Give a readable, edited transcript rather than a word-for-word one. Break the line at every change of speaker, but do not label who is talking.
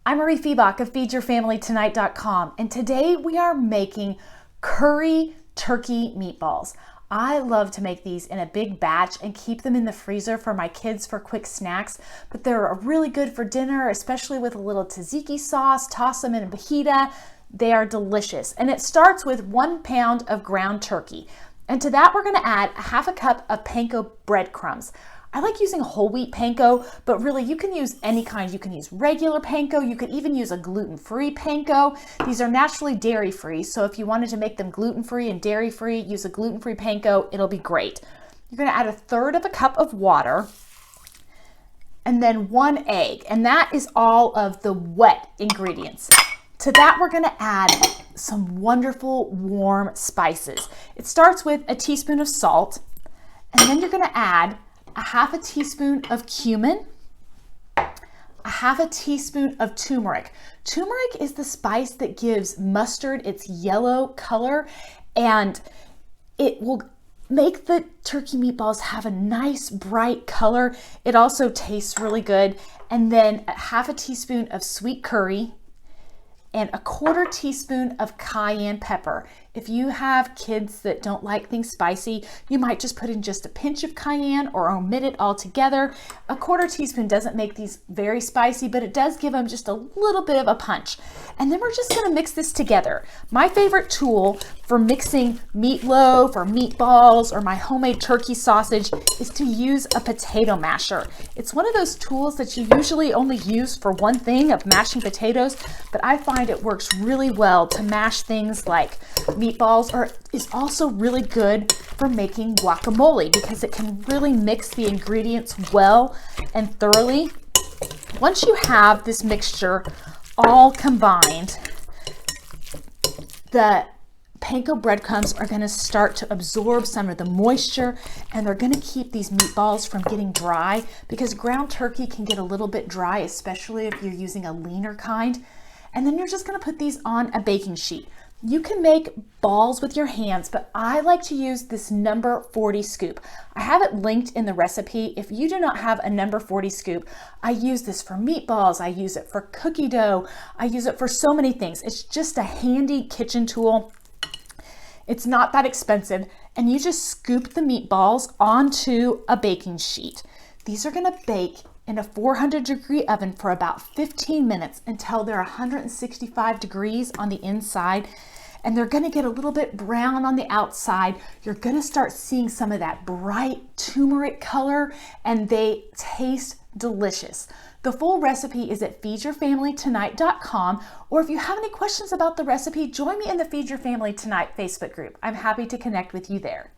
I'm Mariefiebach of feedyourfamilytonight.com, and today we are making curry turkey meatballs. I love to make these in a big batch and keep them in the freezer for my kids for quick snacks, but they're really good for dinner, especially with a little tzatziki sauce. Toss them in a fajita. They are delicious. And it starts with 1 pound of ground turkey. And to that, we're going to add a half a cup of panko breadcrumbs. I like using whole wheat panko, but really you can use any kind. You can use regular panko. You could even use a gluten-free panko. These are naturally dairy-free, so if you wanted to make them gluten-free and dairy-free, use a gluten-free panko. It'll be great. You're going to add 1/3 cup of water and then 1 egg, and that is all of the wet ingredients. To that, we're going to add some wonderful warm spices. It starts with a teaspoon of salt, and then you're going to add a half a teaspoon of cumin, a half a teaspoon of turmeric. Turmeric is the spice that gives mustard its yellow color, and it will make the turkey meatballs have a nice bright color. It also tastes really good. And then a half a teaspoon of sweet curry and a 1/4 teaspoon of cayenne pepper. If you have kids that don't like things spicy, you might just put in just a pinch of cayenne or omit it altogether. A 1/4 teaspoon doesn't make these very spicy, but it does give them just a little bit of a punch. And then we're just gonna mix this together. My favorite tool for mixing meatloaf or meatballs or my homemade turkey sausage is to use a potato masher. It's one of those tools that you usually only use for one thing of mashing potatoes, but I find it works really well to mash things like meatballs, or is also really good for making guacamole because it can really mix the ingredients well and thoroughly. Once you have this mixture all combined, the panko breadcrumbs are going to start to absorb some of the moisture, and they're going to keep these meatballs from getting dry, because ground turkey can get a little bit dry, especially if you're using a leaner kind. And then you're just going to put these on a baking sheet. You can make balls with your hands, but I like to use this number 40 scoop. I have it linked in the recipe. If you do not have a number 40 scoop, I use this for meatballs. I use it for cookie dough. I use it for so many things. It's just a handy kitchen tool. It's not that expensive, and you just scoop the meatballs onto a baking sheet. These are going to bake in a 400-degree oven for about 15 minutes until they're 165 degrees on the inside, and they're going to get a little bit brown on the outside. You're going to start seeing some of that bright turmeric color, and they taste delicious. The full recipe is at feedyourfamilytonight.com, or if you have any questions about the recipe, join me in the Feed Your Family Tonight Facebook group. I'm happy to connect with you there.